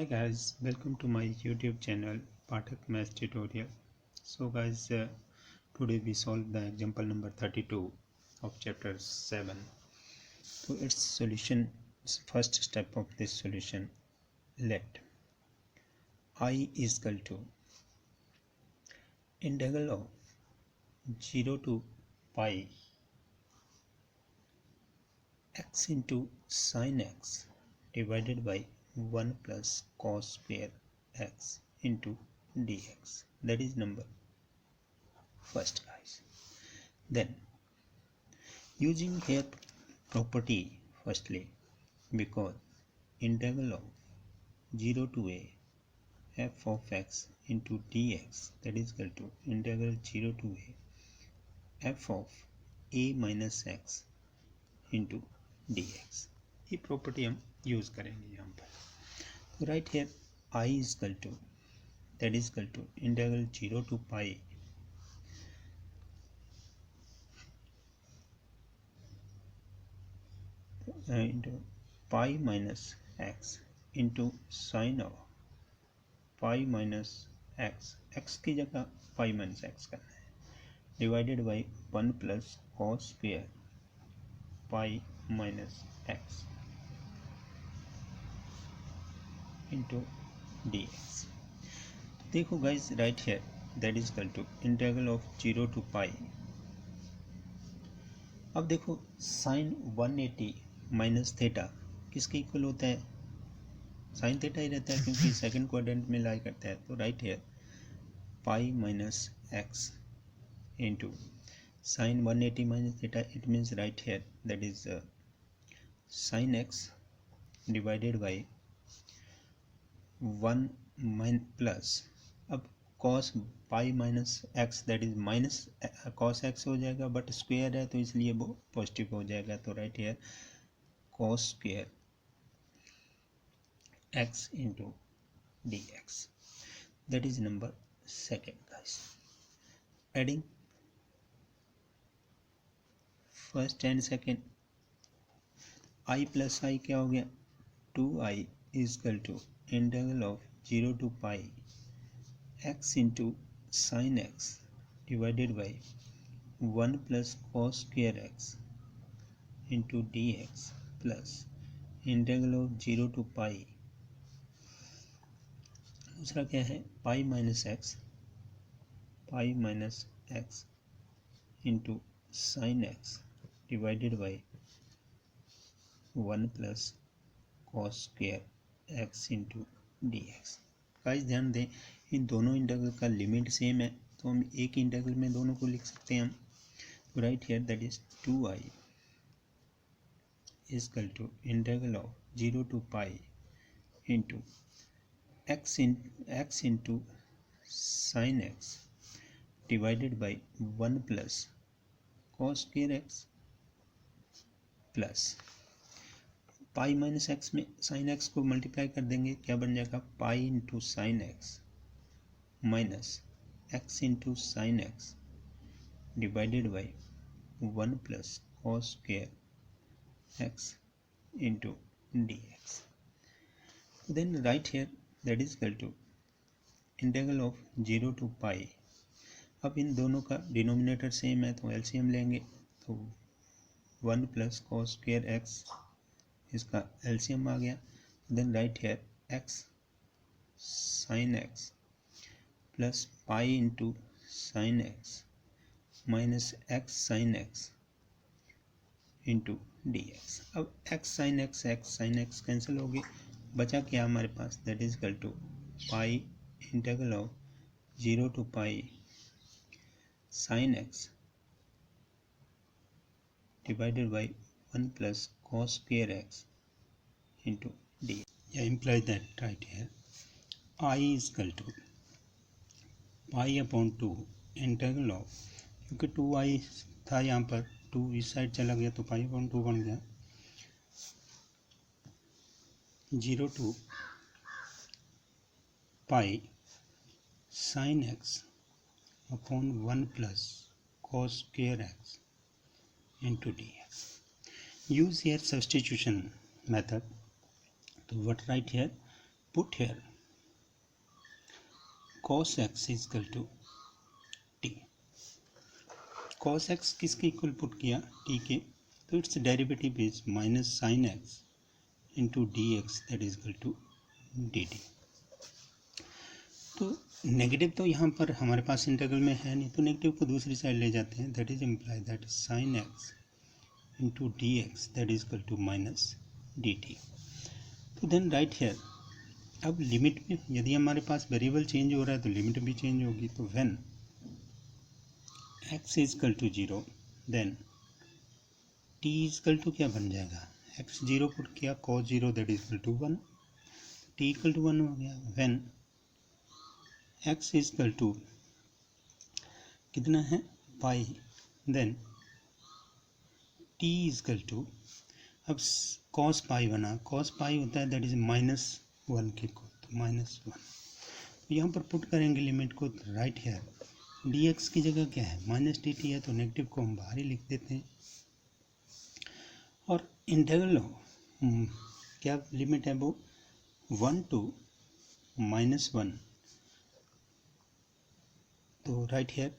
Hi guys, welcome to my YouTube channel Pathak Math Tutorial. So guys, today we solve the example number 32 of chapter 7. So its solution, first step of this solution, let I is equal to integral of 0 to pi x into sin x divided by 1 plus cos square x into dx. That is number first guys. Then using here property firstly, because integral of 0 to a f of x into dx, that is equal to integral 0 to a f of a minus x into dx. ये property हम use करेंगे यहाँ पर. तो right here I is equal to, that is equal to integral 0 to pi into pi minus x into sin of pi minus x, x की जगह pi minus x करना है, divided by 1 plus cos square pi minus x into dx. देखो guys right here that is equal to integral of 0 to pi. अब देखो sine 180 minus theta किसके equal होता है? साइन थीटा ही रहता है क्योंकि सेकंड क्वाड्रेंट में लाई करता है. तो right here pi minus x into sine 180 minus theta, it means right here that is sine x divided by 1 plus, अब cos pi minus x that is minus cos x हो जाएगा, but square है तो इसलिए वो positive हो जाएगा. तो right here cos square x into d x. That is number second guys. Adding first and second, I plus I क्या हो गया? 2i is equal to integral of 0 to pi x into sin x divided by 1 plus cos square x into dx plus integral of 0 to pi. दूसरा क्या है? पाई minus x into sine x divided by 1 plus cos square x into d x. Guys ध्यान दें, इन दोनों integral का limit same है तो हम एक इंटीग्रल में दोनों को लिख सकते हैं हम. Right here that is 2i is equal to integral of 0 to pi into x into sine x divided by 1 plus cos square x plus pi minus x में साइन एक्स को मल्टीप्लाई कर देंगे, क्या बन जाएगा? Pi into sine x minus x into sine x divided by 1 plus cos square x into d x. Then right here that is equal to integral of 0 to pi. अब इन दोनों का denominator same है तो LCM लेंगे, तो 1 plus cos square x, इसका LCM आ गया. Then right here x sine x plus pi into sine x minus x sine x into d x. अब एक्स साइन एक्स कैंसिल हो गए, बचा क्या हमारे पास? That is equal to pi integral of 0 to pi sine x divided by 1 plus cos square x into d. Yeah, implies that right here I is equal to pi upon 2 integral of, क्योंकि 2i था यहाँ पर, 2 इस side चला गया तो पाई upon 2 बन गया. 0 to pi sine x upon 1 plus cos square x into dx. Use here substitution method. So what write here? Put here cos x is equal to t. cos x किसके equal put किया, t के, तो it's derivative is minus sine x into d x that is equal to d t. तो negative तो यहाँ पर हमारे पास integral में है नहीं, तो नेगेटिव को दूसरी साइड ले जाते हैं. That is imply that sine x into d x that is equal to minus d t. तो देन राइट हेयर, अब लिमिट में यदि हमारे पास वेरिएबल चेंज हो रहा है तो लिमिट भी चेंज होगी. तो when x is equal to 0 then t is equal to क्या बन जाएगा, x 0 पुट किया cos 0 that is equal to 1, t equal to 1 हो गया. When x is equal to कितना है pi, then t is equal to, अब cos pi बना, cos पाई होता है दैट इज माइनस 1 के को, तो माइनस 1. तो यहाँ पर पुट करेंगे लिमिट को, राइट हेयर dx की जगह क्या है माइनस डी टी है, तो नेगेटिव को हम बाहर ही लिख देते हैं. और इंटीग्रल क्या लिमिट है वो 1 टू -1, तो right here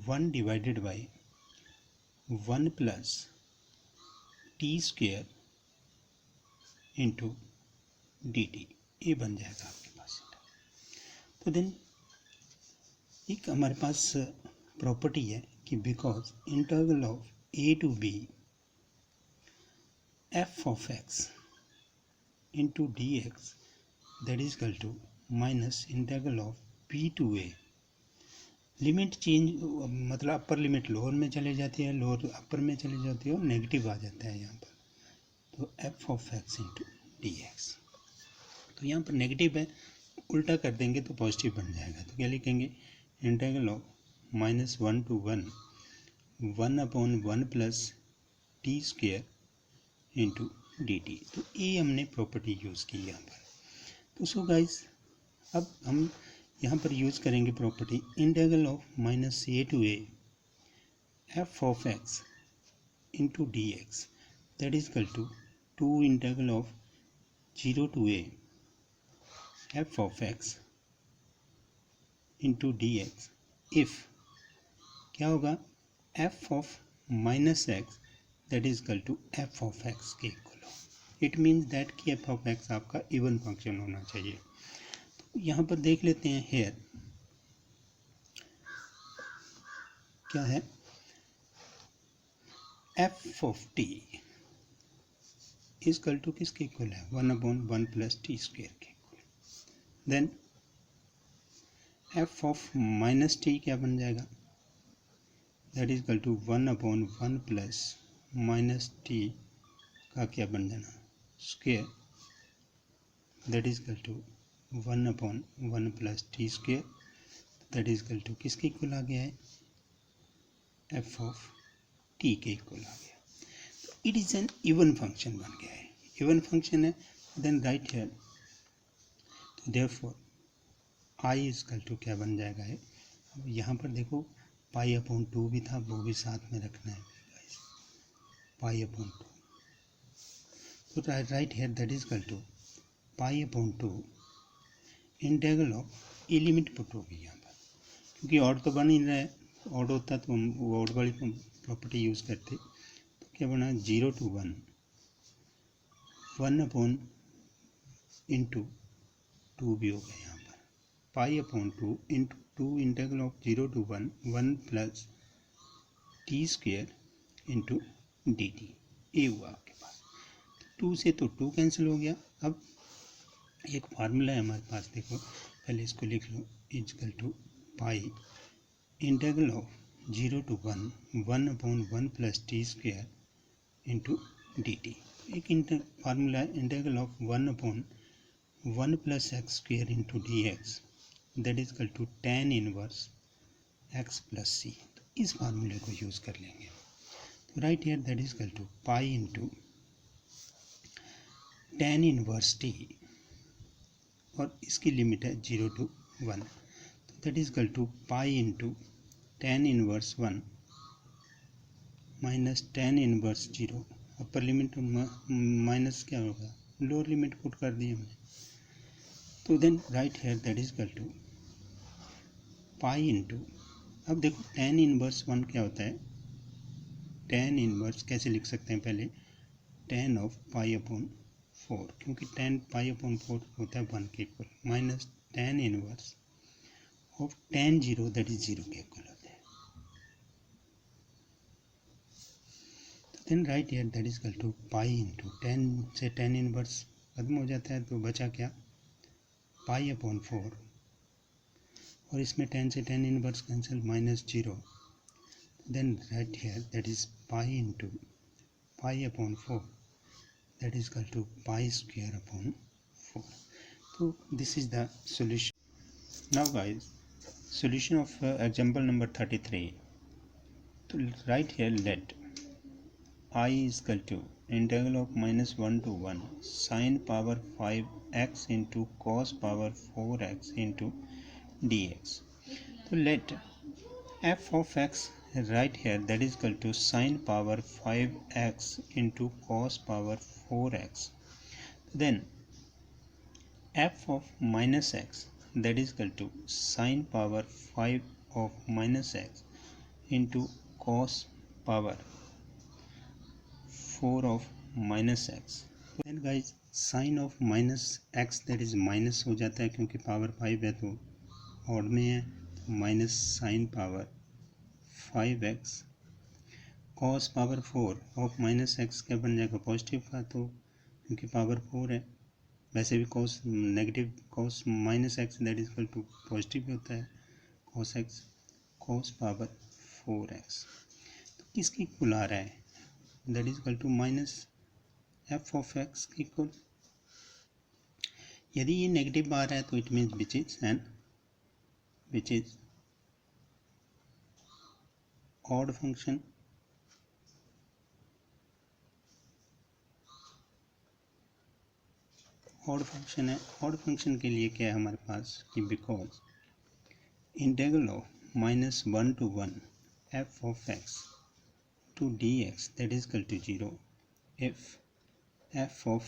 1 divided by 1 plus t square into d t, ये बन जाएगा आपके पास. तो देन एक हमारे पास प्रॉपर्टी है कि because integral of a to b f of x into d x that is equal to minus integral of b to a. Limit change मतलब अपर लिमिट लोअर में चले जाती है, लोअर अपर में चली जाती है और नेगेटिव आ जाता है यहाँ पर. तो F of x into d x, तो यहाँ पर नेगेटिव है, उल्टा कर देंगे तो पॉजिटिव बन जाएगा. तो क्या लिखेंगे, integral of -1 to 1 upon 1 plus t square into d t. तो ये हमने प्रॉपर्टी यूज़ की यहाँ पर. तो सो गाइस, अब हम यहाँ पर यूज़ करेंगे property integral of -a to a f of x into d x that is equal to 2 integral of 0 to a f of x into d x. If क्या होगा, f of minus x that is equal to f of x के equal हो. It means that कि f of x आपका even function होना चाहिए. तो यहाँ पर देख लेते हैं हेयर क्या है, f of t is equal to किसके इक्वल है, 1 अपॉन 1 प्लस टी स्क्वेयर के equal. Then f of minus t क्या बन जाएगा, that is equal to 1 upon 1 plus minus t का क्या बन जाना square that is equal to 1 upon 1 plus t square that is equal to किसके equal आ गया है, एफ ऑफ टी के इक्वल आ गया. तो it is an even function बन गया है, इवन फंक्शन है. देन राइट हेयर, तो देयरफॉर आई इजकल टू क्या बन जाएगा है, अब यहाँ पर देखो पाई अपॉन 2 भी था, वो भी साथ में रखना है पाई अपॉन 2. तो right here that is equal to pi upon 2 integral of a limit put होगी यहाँ पर, क्योंकि ऑड तो बन ही रहा है, ऑड होता तो हम वो ऑड वाली प्रॉपर्टी यूज़ करते. तो क्या बना 0 टू 1 अपॉन इंटू 2 भी हो गया यहाँ पर, pi upon 2 into 2 integral of 0 to 1 plus t square into d t. ये हुआ आपके पास. 2 से तो 2 कैंसिल हो गया. अब एक फार्मूला है हमारे पास, देखो पहले इसको लिख लो, equal to pi integral of 0 to 1 upon 1 plus t square into d t. एक फार्मूला है integral of 1 upon 1 plus x square into d x that is equal to tan inverse x plus C. तो इस फार्मूले को use कर लेंगे. तो right here that is equal to pi into tan inverse t, और इसकी लिमिट है 0 टू 1. तो that is equal to pi into tan inverse 1 minus tan inverse 0, upper limit minus क्या होगा लोअर लिमिट पुट कर दी हमने। तो then right here that is equal to pi into, अब देखो tan इनवर्स 1 क्या होता है, tan इनवर्स कैसे लिख सकते हैं, पहले tan ऑफ पाई अपॉन 4, क्योंकि tan पाई अपॉन 4 होता है 1 के equal, minus tan inverse of tan 0 that is 0 के इक्वल होता है। तो then right here that is equal to pi into, tan से tan इनवर्स खत्म हो जाता है तो बचा क्या, पाई अपॉन 4, और इसमें tan से tan inverse cancel, minus 0, then right here that is pi into pi upon 4 that is equal to pi square upon 4। तो this is the solution. Now guys, solution of example number 33। तो right here let I is equal to integral of -1 to 1 sin power 5x into cos power 4x into dx. So let f of x right here that is equal to sin power 5x into cos power 4x. Then f of minus x that is equal to sin power 5 of minus x into cos power 4 of minus x. Then guys, sin of minus x that is minus हो जाता है क्योंकि power 5 है तो odd में है, तो minus sine power 5x cos power 4 of minus x क्या बन जाएगा, पॉजिटिव का, तो क्योंकि पावर 4 है, वैसे भी cos negative cos minus x that is equal to positive होता है, cos x cos power 4x। तो किसकी इक्वल आ रहा है, that is equal to minus f of x equal, यदि ये नेगेटिव आ रहा है तो it means which is odd function, odd function है। ऑड फंक्शन के लिए क्या है हमारे पास कि because integral of -1 to 1 f of x to dx that is equal to 0 if f of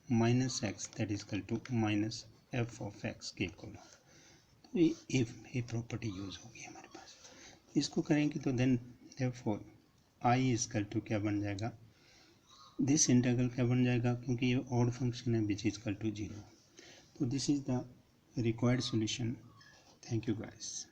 minus x that is equal to minus f of x के equal हो, तो ये if ये प्रॉपर्टी यूज होगी हमारे पास। इसको करेंगे तो then therefore I is equal to क्या बन जाएगा, दिस इंटीग्रल क्या बन जाएगा, क्योंकि ये ऑड फंक्शन है विच इज इक्वल टू 0। तो this is the required solution. Thank you guys.